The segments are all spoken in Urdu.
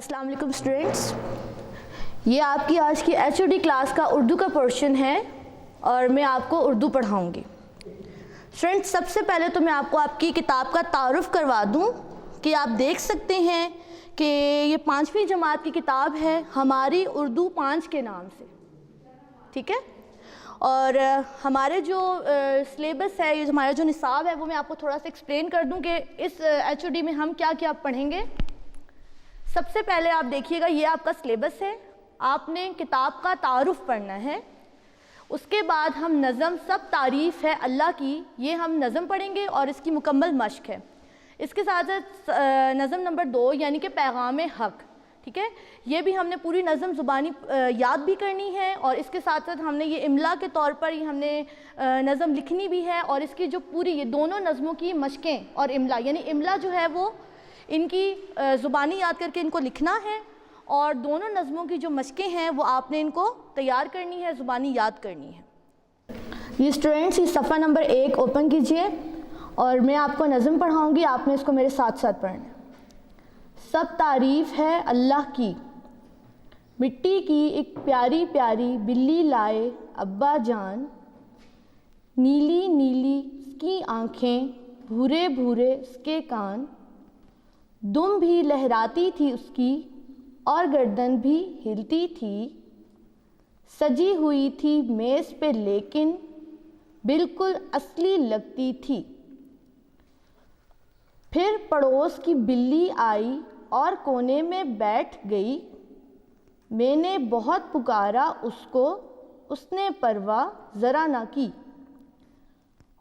السلام علیکم اسٹوڈنٹس، یہ آپ کی آج کی ایچ او ڈی کلاس کا اردو کا پورشن ہے اور میں آپ کو اردو پڑھاؤں گی۔ اسٹوڈنٹس، سب سے پہلے تو میں آپ کو آپ کی کتاب کا تعارف کروا دوں کہ آپ دیکھ سکتے ہیں کہ یہ 5ویں جماعت کی کتاب ہے ہماری اردو 5 کے نام سے، ٹھیک ہے؟ اور ہمارے جو سلیبس ہے، یہ ہمارا جو نصاب ہے، وہ میں آپ کو تھوڑا سا ایکسپلین کر دوں کہ اس ایچ او ڈی میں ہم کیا کیا پڑھیں گے۔ سب سے پہلے آپ دیکھیے گا، یہ آپ کا سلیبس ہے، آپ نے کتاب کا تعارف پڑھنا ہے۔ اس کے بعد ہم نظم سب تعریف ہے اللہ کی، یہ ہم نظم پڑھیں گے اور اس کی مکمل مشق ہے۔ اس کے ساتھ ساتھ نظم نمبر 2 یعنی کہ پیغام حق، ٹھیک ہے؟ یہ بھی ہم نے پوری نظم زبانی یاد بھی کرنی ہے اور اس کے ساتھ ساتھ ہم نے یہ املا کے طور پر ہی ہم نے نظم لکھنی بھی ہے، اور اس کی جو پوری یہ دونوں نظموں کی مشقیں اور املا، یعنی املا جو ہے وہ ان کی زبانی یاد کر کے ان کو لکھنا ہے، اور دونوں نظموں کی جو مشقیں ہیں وہ آپ نے ان کو تیار کرنی ہے، زبانی یاد کرنی ہے۔ یہ اسٹوڈنٹس، یہ صفحہ نمبر 1 اوپن کیجئے اور میں آپ کو نظم پڑھاؤں گی، آپ نے اس کو میرے ساتھ ساتھ پڑھنا ہے۔ سب تعریف ہے اللہ کی، مٹی کی ایک پیاری پیاری بلی لائے ابا جان، نیلی نیلی اس کی آنکھیں، بھورے بھورے اس کے کان، دم بھی لہراتی تھی اس کی اور گردن بھی ہلتی تھی، سجی ہوئی تھی میز پہ لیکن بالکل اصلی لگتی تھی۔ پھر پڑوس کی بلی آئی اور کونے میں بیٹھ گئی، میں نے بہت پکارا اس کو، اس نے پرواہ ذرا نہ کی،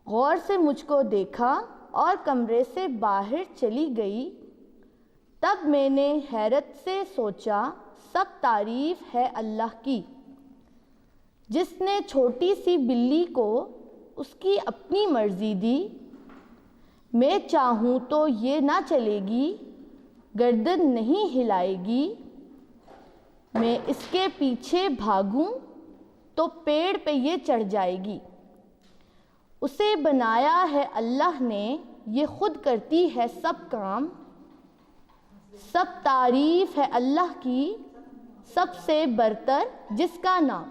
غور سے مجھ کو دیکھا اور کمرے سے باہر چلی گئی۔ تب میں نے حیرت سے سوچا سب تعریف ہے اللہ کی، جس نے چھوٹی سی بلی کو اس کی اپنی مرضی دی، میں چاہوں تو یہ نہ چلے گی، گردن نہیں ہلائے گی، میں اس کے پیچھے بھاگوں تو پیڑ پہ یہ چڑھ جائے گی، اسے بنایا ہے اللہ نے، یہ خود کرتی ہے سب کام، سب تعریف ہے اللہ کی، سب سے برتر جس کا نام۔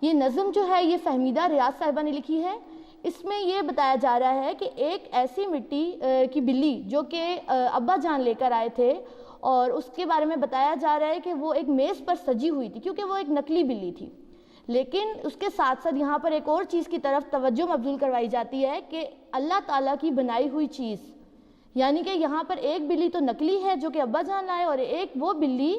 یہ نظم جو ہے یہ فہمیدہ ریاض صاحبہ نے لکھی ہے۔ اس میں یہ بتایا جا رہا ہے کہ ایک ایسی مٹی کی بلی جو کہ ابا جان لے کر آئے تھے، اور اس کے بارے میں بتایا جا رہا ہے کہ وہ ایک میز پر سجی ہوئی تھی، کیونکہ وہ ایک نقلی بلی تھی۔ لیکن اس کے ساتھ ساتھ یہاں پر ایک اور چیز کی طرف توجہ مبذول کروائی جاتی ہے کہ اللہ تعالیٰ کی بنائی ہوئی چیز، یعنی کہ یہاں پر ایک بلی تو نقلی ہے جو کہ ابا جان لائے، اور ایک وہ بلی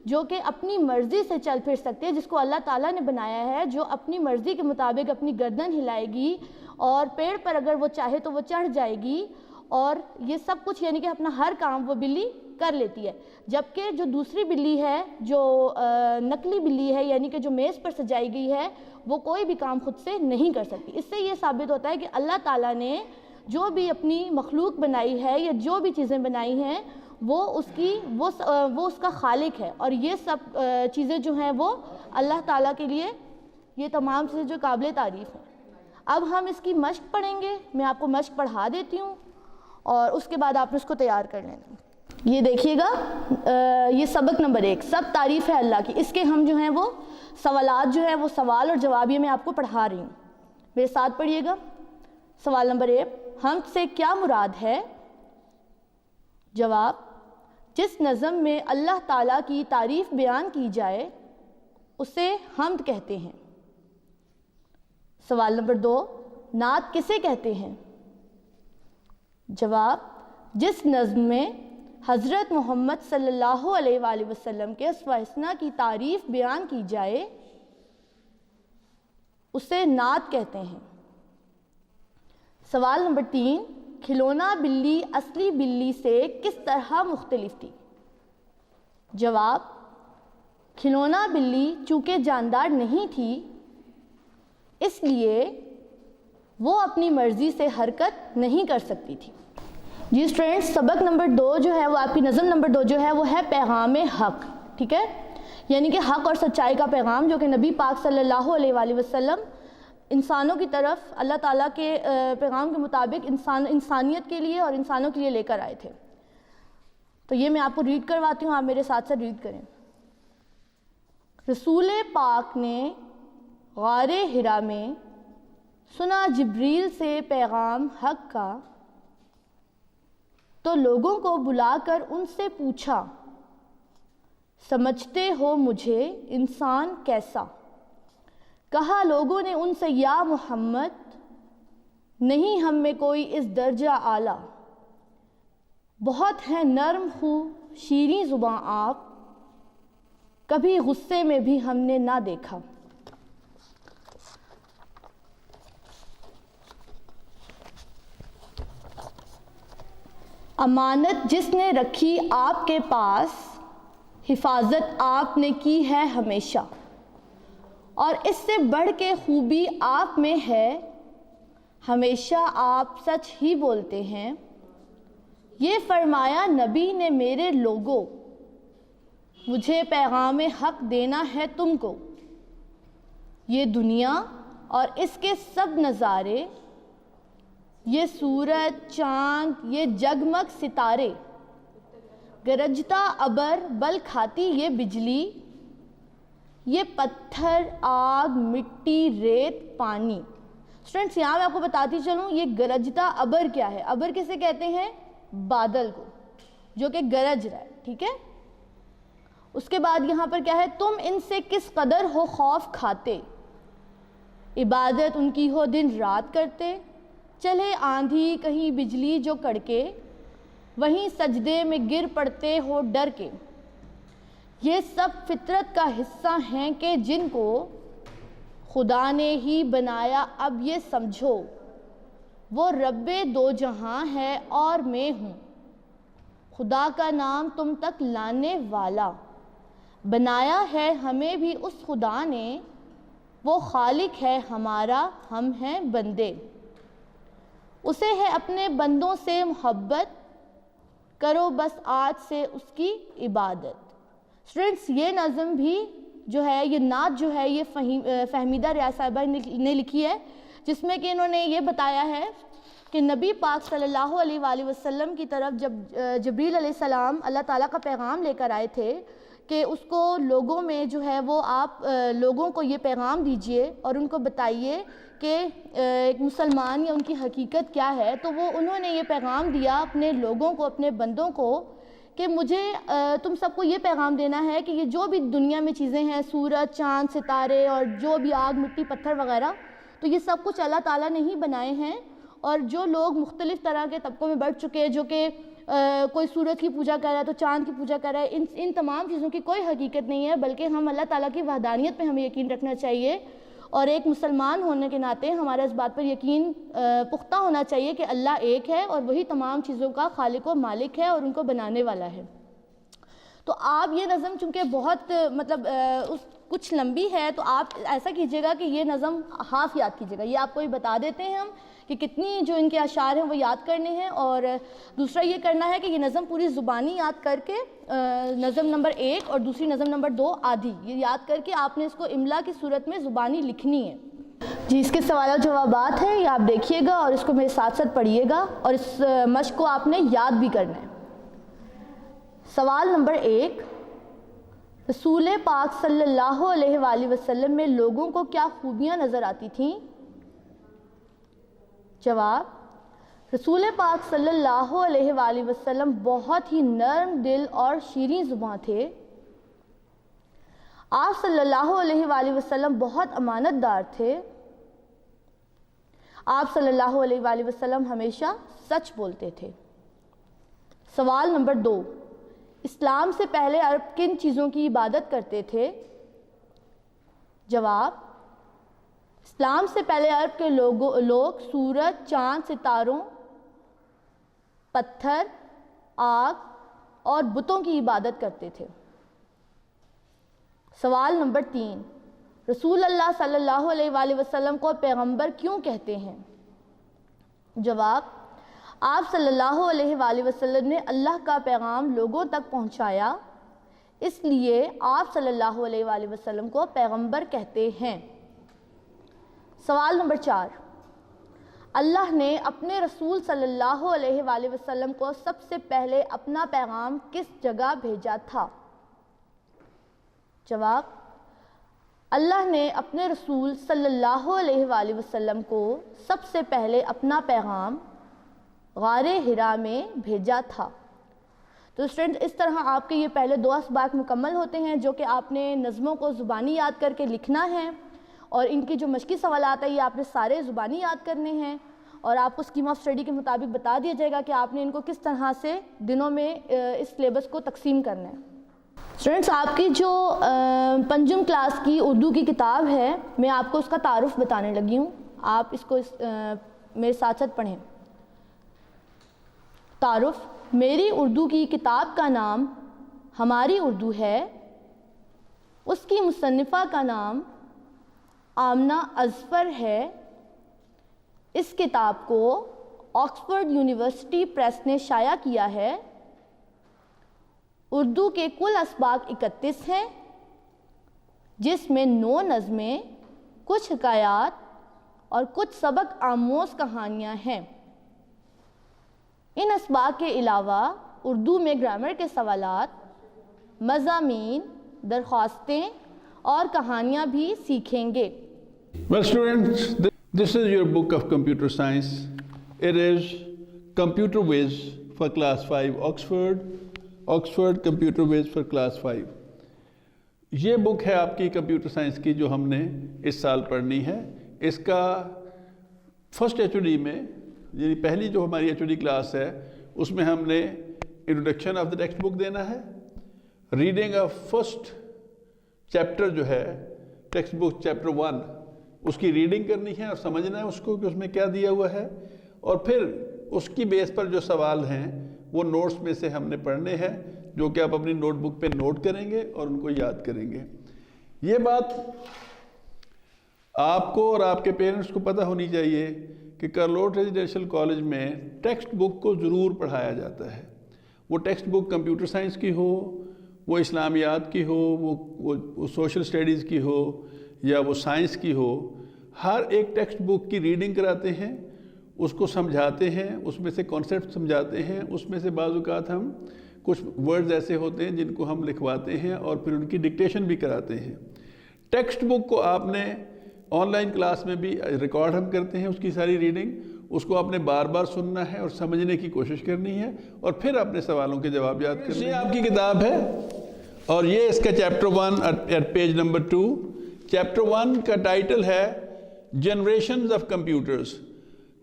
جو کہ اپنی مرضی سے چل پھر سکتی ہے، جس کو اللہ تعالیٰ نے بنایا ہے، جو اپنی مرضی کے مطابق اپنی گردن ہلائے گی اور پیڑ پر اگر وہ چاہے تو وہ چڑھ جائے گی، اور یہ سب کچھ یعنی کہ اپنا ہر کام وہ بلی کر لیتی ہے۔ جبکہ جو دوسری بلی ہے، جو نقلی بلی ہے، یعنی کہ جو میز پر سجائی گئی ہے، وہ کوئی بھی کام خود سے نہیں کر سکتی۔ اس سے یہ ثابت ہوتا ہے کہ اللہ تعالیٰ نے جو بھی اپنی مخلوق بنائی ہے یا جو بھی چیزیں بنائی ہیں، وہ اس کا خالق ہے، اور یہ سب چیزیں جو ہیں وہ اللہ تعالیٰ کے لیے یہ تمام چیزیں جو قابل تعریف ہیں۔ اب ہم اس کی مشق پڑھیں گے، میں آپ کو مشق پڑھا دیتی ہوں اور اس کے بعد آپ نے اس کو تیار کر لینا۔ یہ دیکھیے گا، یہ سبق نمبر 1 سب تعریف ہے اللہ کی، اس کے ہم جو ہیں وہ سوالات جو ہیں وہ سوال اور جواب یہ میں آپ کو پڑھا رہی ہوں، میرے ساتھ پڑھیے گا۔ سوال نمبر 1، حمد سے کیا مراد ہے؟ جواب، جس نظم میں اللہ تعالیٰ کی تعریف بیان کی جائے اسے حمد کہتے ہیں۔ سوال نمبر 2، نعت کسے کہتے ہیں؟ جواب، جس نظم میں حضرت محمد صلی اللہ علیہ وآلہ وسلم کے اسوہ حسنہ کی تعریف بیان کی جائے اسے نعت کہتے ہیں۔ سوال نمبر 3، کھلونا بلی اصلی بلی سے کس طرح مختلف تھی؟ جواب، کھلونا بلی چونکہ جاندار نہیں تھی اس لیے وہ اپنی مرضی سے حرکت نہیں کر سکتی تھی۔ جی اسٹوڈنٹس، سبق نمبر 2 جو ہے وہ آپ کی نظم نمبر 2 جو ہے وہ ہے پیغام حق، ٹھیک ہے؟ یعنی کہ حق اور سچائی کا پیغام جو کہ نبی پاک صلی اللہ علیہ وآلہ وسلم انسانوں کی طرف اللہ تعالیٰ کے پیغام کے مطابق انسانیت کے لیے اور انسانوں کے لیے لے کر آئے تھے۔ تو یہ میں آپ کو ریڈ کرواتی ہوں، آپ میرے ساتھ ساتھ ریڈ کریں۔ رسول پاک نے غار حرا میں سنا جبریل سے پیغام حق کا، تو لوگوں کو بلا کر ان سے پوچھا، سمجھتے ہو مجھے انسان کیسا؟ کہا لوگوں نے ان سے، یا محمد نہیں ہم میں کوئی اس درجہ اعلیٰ، بہت ہیں نرم خو شیریں زباں آپ، کبھی غصے میں بھی ہم نے نہ دیکھا۔ امانت جس نے رکھی آپ کے پاس، حفاظت آپ نے کی ہے ہمیشہ، اور اس سے بڑھ کے خوبی آپ میں ہے، ہمیشہ آپ سچ ہی بولتے ہیں۔ یہ فرمایا نبی نے میرے لوگوں، مجھے پیغام حق دینا ہے تم کو، یہ دنیا اور اس کے سب نظارے، یہ سورج چاند یہ جگمگ ستارے، گرجتا ابر بل کھاتی یہ بجلی، یہ پتھر آگ مٹی ریت پانی۔ اسٹوڈنٹس یہاں میں آپ کو بتاتی چلوں، یہ گرجتا ابر کیا ہے؟ ابر کسے کہتے ہیں؟ بادل کو، جو کہ گرج رہا ہے، ٹھیک ہے۔ اس کے بعد یہاں پر کیا ہے؟ تم ان سے کس قدر ہو خوف کھاتے، عبادت ان کی ہو دن رات کرتے، چلے آندھی کہیں بجلی جو کڑکے، وہیں سجدے میں گر پڑتے ہو ڈر کے۔ یہ سب فطرت کا حصہ ہیں کہ جن کو خدا نے ہی بنایا، اب یہ سمجھو وہ رب دو جہاں ہے اور میں ہوں، خدا کا نام تم تک لانے والا، بنایا ہے ہمیں بھی اس خدا نے، وہ خالق ہے ہمارا ہم ہیں بندے، اسے ہے اپنے بندوں سے محبت، کرو بس آج سے اس کی عبادت۔ اسٹوڈنٹس یہ نظم بھی جو ہے، یہ نعت جو ہے، یہ فہمیدہ ریاض صاحبہ نے لکھی ہے، جس میں کہ انہوں نے یہ بتایا ہے کہ نبی پاک صلی اللہ علیہ وآلہ وسلم کی طرف جب جبریل علیہ السلام اللہ تعالیٰ کا پیغام لے کر آئے تھے کہ اس کو لوگوں میں جو ہے وہ آپ لوگوں کو یہ پیغام دیجئے اور ان کو بتائیے کہ ایک مسلمان یا ان کی حقیقت کیا ہے، تو وہ انہوں نے یہ پیغام دیا اپنے لوگوں کو، اپنے بندوں کو، کہ مجھے تم سب کو یہ پیغام دینا ہے کہ یہ جو بھی دنیا میں چیزیں ہیں، سورج چاند ستارے اور جو بھی آگ مٹی پتھر وغیرہ، تو یہ سب کچھ اللہ تعالیٰ نے ہی بنائے ہیں، اور جو لوگ مختلف طرح کے طبقوں میں بڑھ چکے ہیں، جو کہ کوئی سورج کی پوجا کر رہا ہے تو چاند کی پوجا کر رہا ہے، ان تمام چیزوں کی کوئی حقیقت نہیں ہے، بلکہ ہم اللہ تعالیٰ کی وحدانیت پہ ہمیں یقین رکھنا چاہیے، اور ایک مسلمان ہونے کے ناطے ہمارا اس بات پر یقین پختہ ہونا چاہیے کہ اللہ ایک ہے اور وہی تمام چیزوں کا خالق و مالک ہے اور ان کو بنانے والا ہے۔ تو آپ یہ نظم چونکہ بہت کچھ لمبی ہے، تو آپ ایسا کیجئے گا کہ یہ نظم ہاف یاد کیجئے گا، یہ آپ کو بھی بتا دیتے ہیں ہم کہ کتنی جو ان کے اشعار ہیں وہ یاد کرنے ہیں، اور دوسرا یہ کرنا ہے کہ یہ نظم پوری زبانی یاد کر کے نظم نمبر 1 اور دوسری نظم نمبر 2 آدھی، یہ یاد کر کے آپ نے اس کو املا کی صورت میں زبانی لکھنی ہے۔ جی اس کے سوال و جوابات ہیں، یہ آپ دیکھیے گا اور اس کو میرے ساتھ ساتھ پڑھیے گا، اور اس مشق کو آپ نے یاد بھی کرنا ہے۔ سوال نمبر 1، رسول پاک صلی اللہ علیہ وآلہ وسلم میں لوگوں کو کیا خوبیاں نظر آتی تھیں؟ جواب، رسول پاک صلی اللہ علیہ وآلہ وسلم بہت ہی نرم دل اور شیریں زباں تھے۔ آپ صلی اللہ علیہ وآلہ وسلم بہت امانت دار تھے۔ آپ صلی اللہ علیہ وآلہ وسلم ہمیشہ سچ بولتے تھے۔ سوال نمبر 2، اسلام سے پہلے عرب کن چیزوں کی عبادت کرتے تھے؟ جواب، اسلام سے پہلے عرب کے لوگ سورج چاند ستاروں پتھر آگ اور بتوں کی عبادت کرتے تھے۔ سوال نمبر 3، رسول اللہ صلی اللہ علیہ وآلہ وسلم کو پیغمبر کیوں کہتے ہیں؟ جواب، آپ صلی اللہ علیہ وآلہ وسلم نے اللہ کا پیغام لوگوں تک پہنچایا، اس لیے آپ صلی اللہ علیہ وآلہ وسلم کو پیغمبر کہتے ہیں۔ سوال نمبر 4، اللہ نے اپنے رسول صلی اللہ علیہ وآلہ وسلم کو سب سے پہلے اپنا پیغام کس جگہ بھیجا تھا؟ جواب: اللہ نے اپنے رسول صلی اللہ علیہ وآلہ وسلم کو سب سے پہلے اپنا پیغام غار حرا میں بھیجا تھا۔ تو اسٹوڈنٹ، اس طرح آپ کے یہ پہلے 2 اسباق مکمل ہوتے ہیں جو کہ آپ نے نظموں کو زبانی یاد کر کے لکھنا ہے، اور ان کی جو مشقی سوالات ہیں یہ آپ نے سارے زبانی یاد کرنے ہیں، اور آپ کو اسکیم آف اسٹڈی کے مطابق بتا دیا جائے گا کہ آپ نے ان کو کس طرح سے دنوں میں اس سلیبس کو تقسیم کرنا ہے۔ اسٹوڈنٹس، آپ کی جو 5 کلاس کی اردو کی کتاب ہے، میں آپ کو اس کا تعارف بتانے لگی ہوں، آپ اس کو میرے ساتھ ساتھ پڑھیں۔ تعارف: میری اردو کی کتاب کا نام ہماری اردو ہے، اس کی مصنفہ کا نام آمنہ اظفر ہے، اس کتاب کو آکسفورڈ یونیورسٹی پریس نے شائع کیا ہے، اردو کے کل اسباق 31 ہیں، جس میں 9 نظمیں، کچھ حکایات اور کچھ سبق آموز کہانیاں ہیں۔ ان اسباق کے علاوہ اردو میں گرامر کے سوالات، مضامین، درخواستیں اور کہانیاں بھی سیکھیں گے۔ Well, students, this is your book of computer science. It is Computer Viz for class 5, Oxford Computer Viz for class 5. یہ بک ہے آپ کی کمپیوٹر سائنس کی جو ہم نے اس سال پڑھنی ہے۔ اس کا فرسٹ HOD میں، یعنی پہلی جو ہماری HOD کلاس ہے، اس میں ہم نے introduction of the text book دینا ہے، ریڈنگ آف فرسٹ چیپٹر جو ہے ٹیکسٹ بک چیپٹر 1، اس کی ریڈنگ کرنی ہے اور سمجھنا ہے اس کو کہ اس میں کیا دیا ہوا ہے، اور پھر اس کی بیس پر جو سوال ہیں وہ نوٹس میں سے ہم نے پڑھنے ہیں، جو کہ آپ اپنی نوٹ بک پہ نوٹ کریں گے اور ان کو یاد کریں گے۔ یہ بات آپ کو اور آپ کے پیرنٹس کو پتہ ہونی چاہیے کہ کارلوٹ ریزیڈینشل کالج میں ٹیکسٹ بک کو ضرور پڑھایا جاتا ہے۔ وہ ٹیکسٹ بک کمپیوٹر سائنس کی ہو، وہ اسلامیات کی ہو، وہ سوشل اسٹڈیز کی ہو، یا وہ سائنس کی ہو، ہر ایک ٹیکسٹ بک کی ریڈنگ کراتے ہیں، اس کو سمجھاتے ہیں، اس میں سے کانسیپٹ سمجھاتے ہیں، اس میں سے بعض اوقات ہم کچھ ورڈز ایسے ہوتے ہیں جن کو ہم لکھواتے ہیں اور پھر ان کی ڈکٹیشن بھی کراتے ہیں۔ ٹیکسٹ بک کو آپ نے آن لائن کلاس میں بھی ریکارڈ ہم کرتے ہیں، اس کی ساری ریڈنگ، اس کو آپ نے بار بار سننا ہے اور سمجھنے کی کوشش کرنی ہے، اور پھر اپنے سوالوں کے جواب یاد کرنے ہیں۔ یہ آپ کی کتاب ہے اور یہ اس کا chapter 1 at page number 2۔ Chapter 1 کا ٹائٹل ہے جنریشنز آف کمپیوٹرز۔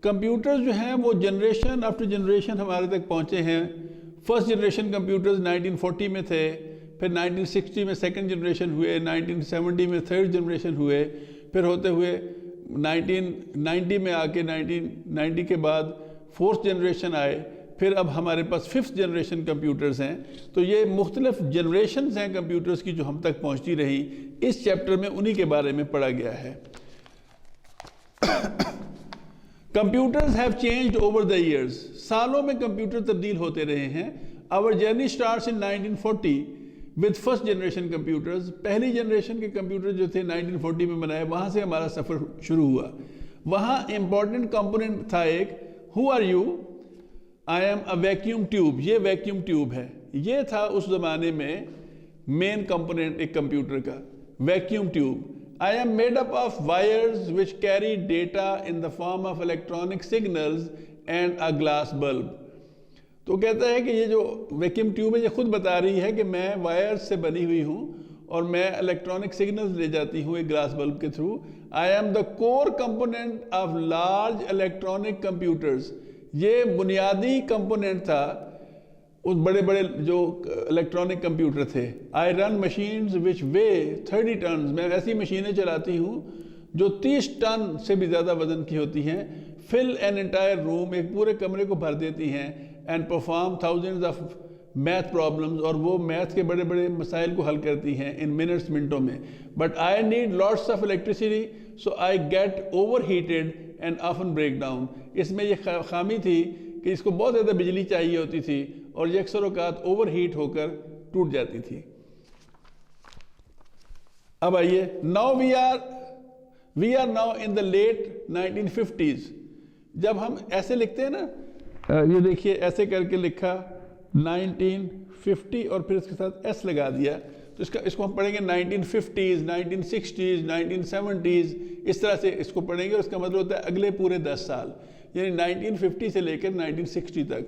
کمپیوٹرز جو ہیں وہ جنریشن آفٹر جنریشن ہمارے تک پہنچے ہیں۔ فرسٹ جنریشن کمپیوٹرز 1940 میں تھے، پھر 1960 میں سیکنڈ جنریشن ہوئے، 1970 میں تھرڈ جنریشن ہوئے، پھر ہوتے ہوئے 1990 میں آ کے 1990 کے بعد فورتھ جنریشن آئے، پھر اب ہمارے پاس 5th جنریشن کمپیوٹرز ہیں۔ تو یہ مختلف جنریشنز ہیں کمپیوٹرز کی جو ہم تک پہنچتی رہی۔ اس چیپٹر میں انہی کے بارے میں پڑھا گیا ہے۔ Computers have changed over the years. سالوں میں کمپیوٹر تبدیل ہوتے رہے ہیں۔ Our journey starts in 1940 with first generation computers. پہلی جنریشن کے کمپیوٹر جو تھے 1940 میں بنائے، وہاں سے ہمارا سفر شروع ہوا۔ وہاں امپورٹنٹ کمپوننٹ تھا ایک، Who are you? I am a vacuum tube. یہ ویکیوم ٹیوب ہے۔ یہ تھا اس زمانے میں مین کمپوننٹ ایک کمپیوٹر کا، vacuum tube. I am made up of wires which carry data in the form of electronic signals and a glass bulb. تو کہتا ہے کہ یہ جو ویکیوم ٹیوب ہے یہ خود بتا رہی ہے کہ میں وائر سے بنی ہوئی ہوں اور میں الیکٹرانک سگنلز لے جاتی ہوں ایک گلاس بلب کے through. I am the core component of large electronic computers. یہ بنیادی کمپوننٹ تھا اس بڑے بڑے جو الیکٹرانک کمپیوٹر تھے۔ I run machines which weigh 30 tons. میں ایسی مشینیں چلاتی ہوں جو 30 ٹن سے بھی زیادہ وزن کی ہوتی ہیں۔ Fill an entire room. ایک پورے کمرے کو بھر دیتی ہیں۔ And perform thousands of math problems. اور وہ میتھ کے بڑے بڑے مسائل کو حل کرتی ہیں in minutes، منٹوں میں۔ But I need lots of electricity, so I get overheated and often break down. اس میں یہ خامی تھی کہ اس کو بہت زیادہ بجلی چاہیے ہوتی تھی اور یہ اکثر اوقات اوور ہیٹ ہو کر ٹوٹ جاتی تھی۔ اب آئیے، we are now in the late 1950s. جب ہم ایسے لکھتے ہیں نا, یہ دیکھیے ایسے کر کے لکھا 1950 اور پھر اس کے ساتھ ایس لگا دیا, تو اس کو ہم پڑھیں گے 1950s, 1960s, 1970s, اس طرح سے اس کو پڑھیں گے. اور اس کا مطلب ہوتا ہے اگلے پورے 10 سال, یعنی 1950 سے لے کر 1960 تک.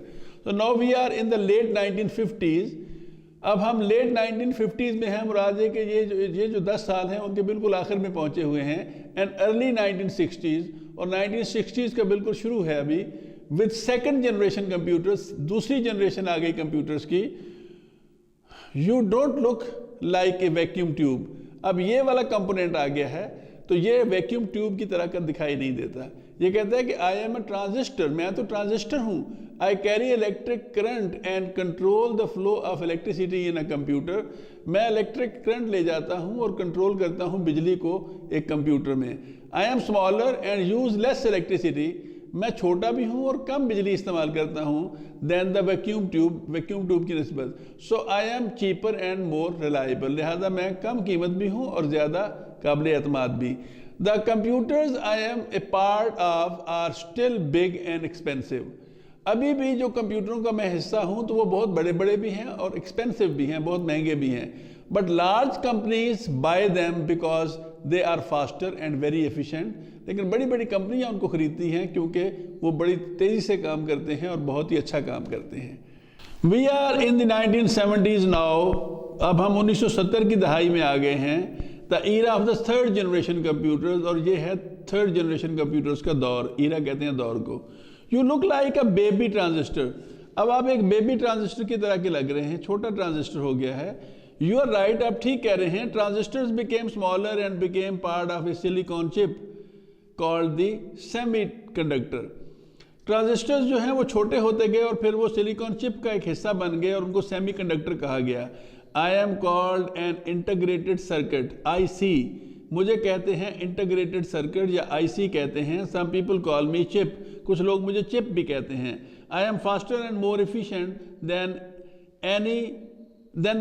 تو now we are in the late 1950s. اب ہم لیٹ 1950s میں ہیں, مراد ہے کہ یہ جو 10 سال ہیں ان کے بالکل آخر میں پہنچے ہوئے ہیں. اینڈ ارلی 1960s, اور 1960s کا بالکل شروع ہے ابھی with second generation computers, دوسری جنریشن آ گئی کمپیوٹرز کی. You don't look like a vacuum tube. اب یہ والا کمپوننٹ آ گیا ہے, تو یہ ویکیوم ٹیوب کی طرح کا دکھائی نہیں دیتا. یہ کہتا ہے کہ I am a transistor, میں تو ٹرانزسٹر ہوں. I carry electric current and control the flow of electricity in a computer. میں الیکٹرک کرنٹ لے جاتا ہوں اور کنٹرول کرتا ہوں بجلی کو ایک کمپیوٹر میں. I am smaller and use less electricity. میں چھوٹا بھی ہوں اور کم بجلی استعمال کرتا ہوں than the vacuum tube, vacuum tube کی نسبت. So I am cheaper and more reliable. لہذا میں کم قیمت بھی ہوں اور زیادہ قابل اعتماد بھی. The computers I am a part of are still big and expensive. ابھی بھی جو کمپیوٹروں کا میں حصہ ہوں تو وہ بہت بڑے بڑے بھی ہیں اور ایکسپینسو بھی ہیں, بہت مہنگے بھی ہیں. But large companies buy them because they are faster and very efficient. لیکن بڑی بڑی کمپنیاں ان کو خریدتی ہیں کیونکہ وہ بڑی تیزی سے کام کرتے ہیں اور بہت ہی اچھا کام کرتے ہیں. We are in the 1970s now. اب ہم 1970 کی دہائی میں آ گئے ہیں. The era of the third generation computers, اور یہ ہے third generation computers کا دور. era کہتے ہیں دور کو. You look like a baby transistor. اب آپ ایک بیبی ٹرانزسٹر کی طرح کے لگ رہے ہیں, چھوٹا ٹرانزسٹر ہو گیا ہے. You are right, آپ ٹھیک کہہ رہے ہیں. Transistors became smaller and became part of a silicon chip called the semiconductor. Transistors جو ہیں وہ چھوٹے ہوتے گئے اور پھر وہ سلیکون چپ کا ایک حصہ بن گئے اور ان کو سیمی کنڈکٹر کہا گیا. I am called an integrated circuit, IC. مجھے کہتے ہیں انٹیگریٹڈ سرکٹ یا IC کہتے ہیں. Some people call me chip. کچھ لوگ مجھے چپ بھی کہتے ہیں. I am faster and more efficient than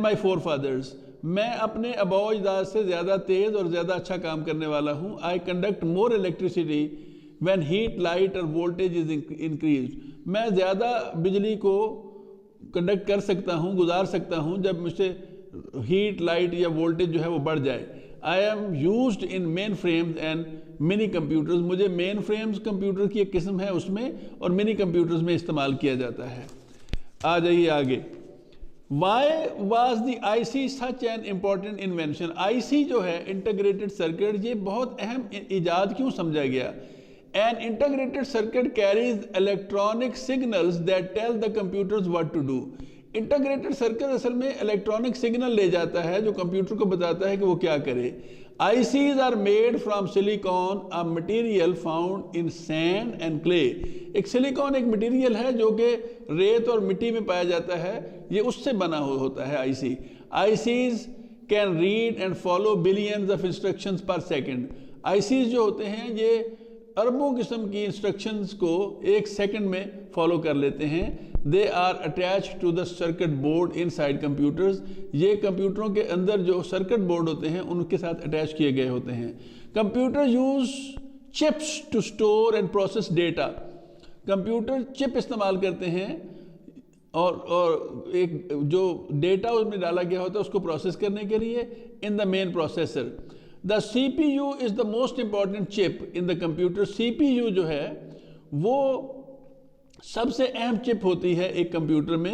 my forefathers. میں اپنے آباء و اجداد سے زیادہ تیز اور زیادہ اچھا کام کرنے والا ہوں. I conduct more electricity when heat, light or voltage is increased. میں زیادہ بجلی کو کنڈکٹ کر سکتا ہوں, گزار سکتا ہوں جب مجھ سے ہیٹ, لائٹ یا وولٹیج جو ہے وہ بڑھ جائے. I am used in mainframes and mini computers. مجھے مین فریمز کمپیوٹر کی ایک قسم ہے اس میں اور منی کمپیوٹرز میں استعمال کیا جاتا ہے. آ جائیے آگے. Why was the IC such an important invention? IC جو ہے انٹیگریٹڈ سرکٹ, یہ بہت اہم ایجاد کیوں سمجھا گیا؟ An integrated circuit carries electronic signals that tell the computers what to do. Integrated circuit اصل میں الیکٹرانک سگنل لے جاتا ہے جو کمپیوٹر کو بتاتا ہے کہ وہ کیا کرے. ICs are made from silicon, a material found in sand and clay. ایک سلیکون ایک مٹیریل ہے جو کہ ریت اور مٹی میں پایا جاتا ہے, یہ اس سے بنا ہوتا ہے IC. ICs can read and follow billions of instructions per second. ICs جو ہوتے ہیں یہ اربوں قسم کی انسٹرکشنز کو ایک سیکنڈ میں فالو کر لیتے ہیں. They are attached to the circuit board inside computers. یہ کمپیوٹروں کے اندر جو سرکٹ بورڈ ہوتے ہیں ان کے ساتھ اٹیچ کیے گئے ہوتے ہیں. Computers use chips to store and process data. Computer چپ استعمال کرتے ہیں اور ایک جو ڈیٹا اس میں ڈالا گیا ہوتا ہے اس کو پروسیس کرنے کے لیے. In the main processor. The CPU is the most important chip in the computer. CPU جو ہے وہ سب سے اہم چپ ہوتی ہے ایک کمپیوٹر میں.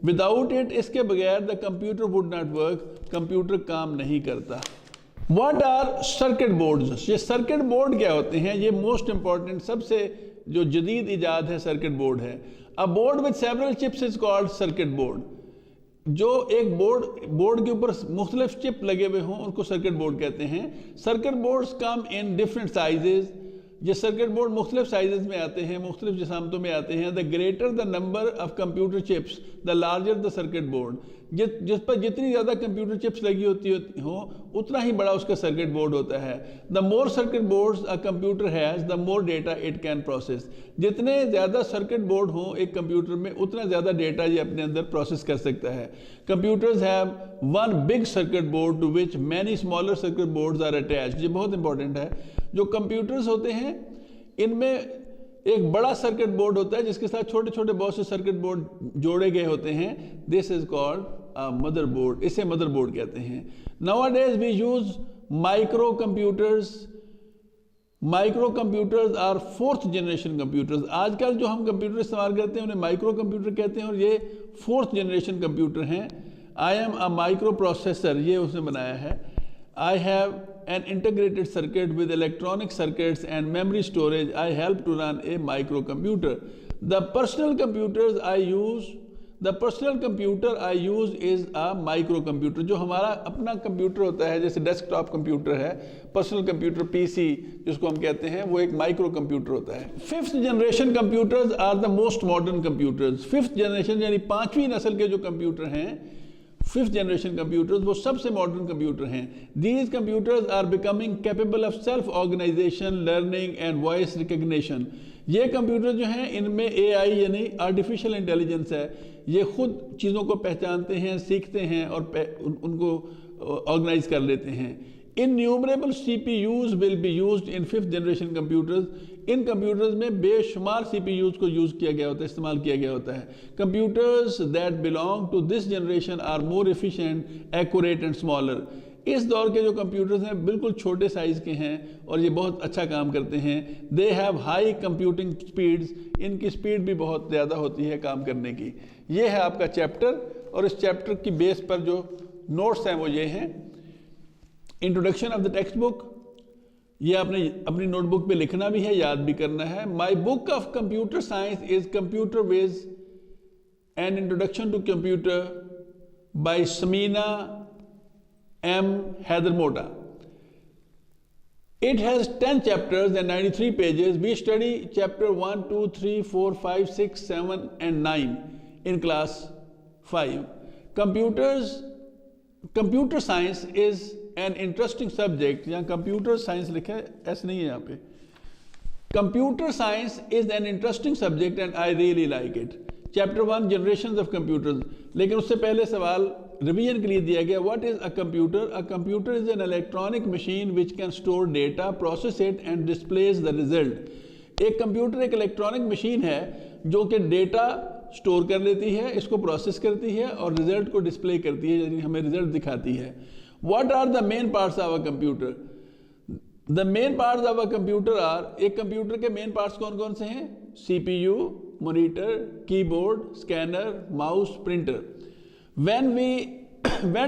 Without it, اس کے بغیر the computer would not work. Computer کام نہیں کرتا. What are circuit boards? یہ circuit board کیا ہوتے ہیں؟ یہ most important سب سے جو جدید ایجاد ہے سرکٹ بورڈ ہے. A board with several chips is called circuit board. جو ایک بورڈ کے اوپر مختلف چپ لگے ہوئے ہوں ان کو سرکٹ بورڈ کہتے ہیں. سرکٹ بورڈز کم ان ڈفرینٹ سائزز. یہ سرکٹ بورڈ مختلف سائزز میں آتے ہیں, مختلف جسامتوں میں آتے ہیں. The greater the number of computer chips, the larger the circuit board. جس پر جتنی زیادہ کمپیوٹر چپس لگی ہوتی ہوں اتنا ہی بڑا اس کا سرکٹ بورڈ ہوتا ہے. The more circuit boards a computer has, the more data it can process. جتنے زیادہ سرکٹ بورڈ ہوں ایک کمپیوٹر میں اتنا زیادہ ڈیٹا یہ اپنے اندر پروسیس کر سکتا ہے. Computers have one big circuit board to which many smaller circuit boards are attached. یہ بہت امپورٹنٹ ہے. جو کمپیوٹرز ہوتے ہیں ان میں ایک بڑا سرکٹ بورڈ ہوتا ہے جس کے ساتھ چھوٹے چھوٹے بہت سے سرکٹ بورڈ جوڑے گئے ہوتے ہیں. This is called motherboard. اسے مدر بورڈ کہتے ہیں. Nowadays we use micro computers. Micro computers are 4th generation computers. آج کل جو ہم کمپیوٹر استعمال کرتے ہیں انہیں مائکرو کمپیوٹر کہتے ہیں اور یہ 4th جنریشن کمپیوٹر ہیں. I am a micro processor, یہ اس نے بنایا ہے. I have an integrated circuit with electronic circuits and memory storage. I help to run a microcomputer. The personal computer I use is a microcomputer. جو ہمارا اپنا کمپیوٹر ہوتا ہے جیسے ڈیسک ٹاپ کمپیوٹر ہے, پرسنل کمپیوٹر PC جس کو ہم کہتے ہیں, وہ ایک مائکرو کمپیوٹر ہوتا ہے. 5th generation computers are the most modern computers. 5th generation یعنی 5ویں نسل کے جو کمپیوٹر ہیں, 5th جنریشن کمپیوٹرز, وہ سب سے ماڈرن کمپیوٹر ہیں. These computers are becoming capable of self-organization, learning and voice recognition. یہ کمپیوٹر جو ہیں ان میں AI یعنی آرٹیفیشل انٹیلیجنس ہے. یہ خود چیزوں کو پہچانتے ہیں, سیکھتے ہیں اور ان کو آرگنائز کر لیتے ہیں. Innumerable CPUs will be used in 5th generation computers. In computers میں بے شمار CPUs کو یوز کیا گیا ہوتا ہے, استعمال کیا گیا ہوتا ہے. Computers that belong to this generation are more efficient, accurate and smaller. اس دور کے جو کمپیوٹرز ہیں بالکل چھوٹے سائز کے ہیں اور یہ بہت اچھا کام کرتے ہیں. They have high computing speeds. ان کی سپیڈ بھی بہت زیادہ ہوتی ہے کام کرنے کی. یہ ہے آپ کا چیپٹر, اور اس چیپٹر کی بیس پر جو نوٹس ہیں وہ یہ ہیں. Introduction of the text book, یہ آپ نے اپنی نوٹ بک پہ لکھنا بھی ہے, یاد بھی کرنا ہے. My book of computer science is computer wiz an introduction to computer by Samina M حیدرموٹا. It has 10 chapters and 93 pages. We study chapter 1, 2, 3, 4, 5, 6, 7 and 9 in class 5. Computer science is an interesting subject. یہاں computer science لکھا ہے, ایسا نہیں ہے یہاں پہ. Computer science is an interesting subject and I really like it. Chapter 1, generations of computers. لیکن اس سے پہلے سوال ریویژن کے لیے دیا گیا. What is a computer? A computer is an electronic machine which can store data, process it and displays the result. ایک کمپیوٹر ایک الیکٹرانک مشین ہے جو کہ ڈیٹا سٹور کر لیتی ہے, اس کو پروسیس کرتی ہے اور ریزلٹ کو ڈسپلے کرتی ہے, یعنی ہمیں ریزلٹ دکھاتی ہے. What are the main parts of a computer? The main parts of a computer are, ایک کمپیوٹر کے مین پارٹس کون کون سے ہیں؟ CPU, monitor, keyboard, scanner, mouse, printer. When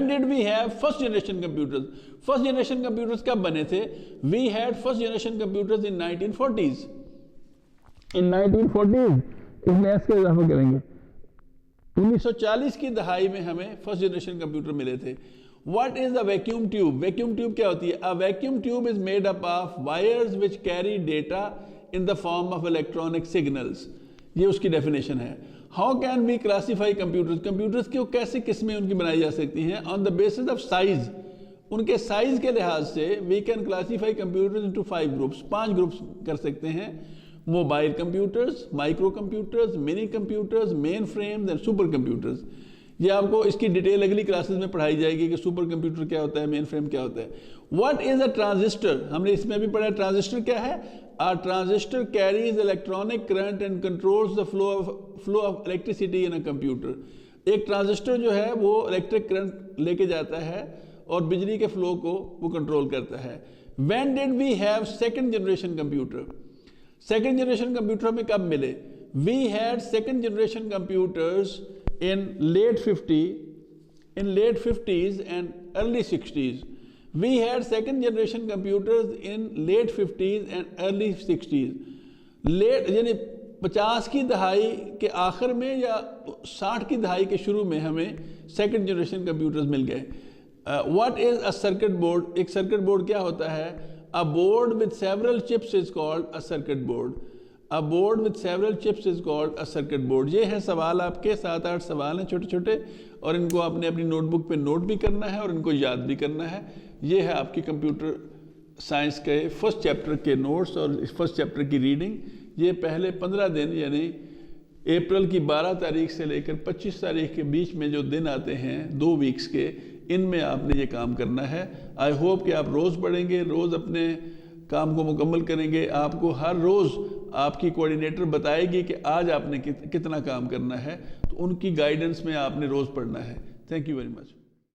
did we have first generation computers? First generation computers کب بنے تھے؟ We had first generation computers in 1940s. In 1940s اس میں ایس کا اضافہ کریں گے. 1940 کی دہائی میں ہمیں فرسٹ جنریشن کمپیوٹر ملے تھے. What is a vacuum tube? Vacuum tube کیا ہوتی ہے؟ A vacuum tube is made up of wires which carry data in the form of electronic signals. یہ اس کی ڈیفینیشن ہے. How can we classify computers? Computers کی کیسے قسمیں ان کی بنائی جا سکتی ہیں؟ On the basis of size. ان کے سائز کے لحاظ سے we can classify computers into 5 groups. 5 groups کر سکتے ہیں. Mobile computers, micro computers, mini computers, mainframes and supercomputers. یہ آپ کو اس کی ڈیٹیل اگلی کلاسز میں پڑھائی جائے گی کہ سپر کمپیوٹر کیا ہوتا ہے, مین فریم کیا ہوتا ہے. What is a transistor? ہم نے اس میں بھی پڑھا. ٹرانزسٹر کیا ہے؟ A transistor carries electronic current and controls the flow of electricity in a computer. ایک ٹرانزسٹر جو ہے وہ الیکٹرک کرنٹ لے کے جاتا ہے اور بجلی کے فلو کو وہ کنٹرول کرتا ہے. When did we have second generation computer? Second generation computer ہمیں کب ملے؟ We had second generation computers in late 50s and early 60s. We had second generation computers in late 50s and early 60s. یعنی 50 کی دہائی کے آخر میں یا 60 کی دہائی کے شروع میں ہمیں سیکنڈ جنریشن کمپیوٹرز مل گئے. What is a circuit board? ایک سرکٹ بورڈ کیا ہوتا ہے؟ A board with several chips is called a circuit board. A board with several chips is called a circuit board. یہ ہے سوال, آپ کے 7-8 سوال ہیں چھوٹے چھوٹے, اور ان کو آپ نے اپنی نوٹ بک پہ نوٹ بھی کرنا ہے اور ان کو یاد بھی کرنا ہے. یہ ہے آپ کی کمپیوٹر سائنس کے فرسٹ چیپٹر کے نوٹس اور فرسٹ چیپٹر کی ریڈنگ. یہ پہلے 15 دن یعنی اپریل کی 12 تاریخ سے لے کر 25 تاریخ کے بیچ میں جو دن آتے ہیں 2 ویکس کے, ان میں آپ نے یہ کام کرنا ہے. آئی ہوپ کہ آپ روز پڑھیں گے, روز اپنے کام کو مکمل کریں گے. آپ کو ہر روز آپ کی کوآرڈینیٹر بتائے گی کہ آج آپ نے کتنا کام کرنا ہے، تو ان کی گائیڈنس میں آپ نے روز پڑھنا ہے. Thank you very much.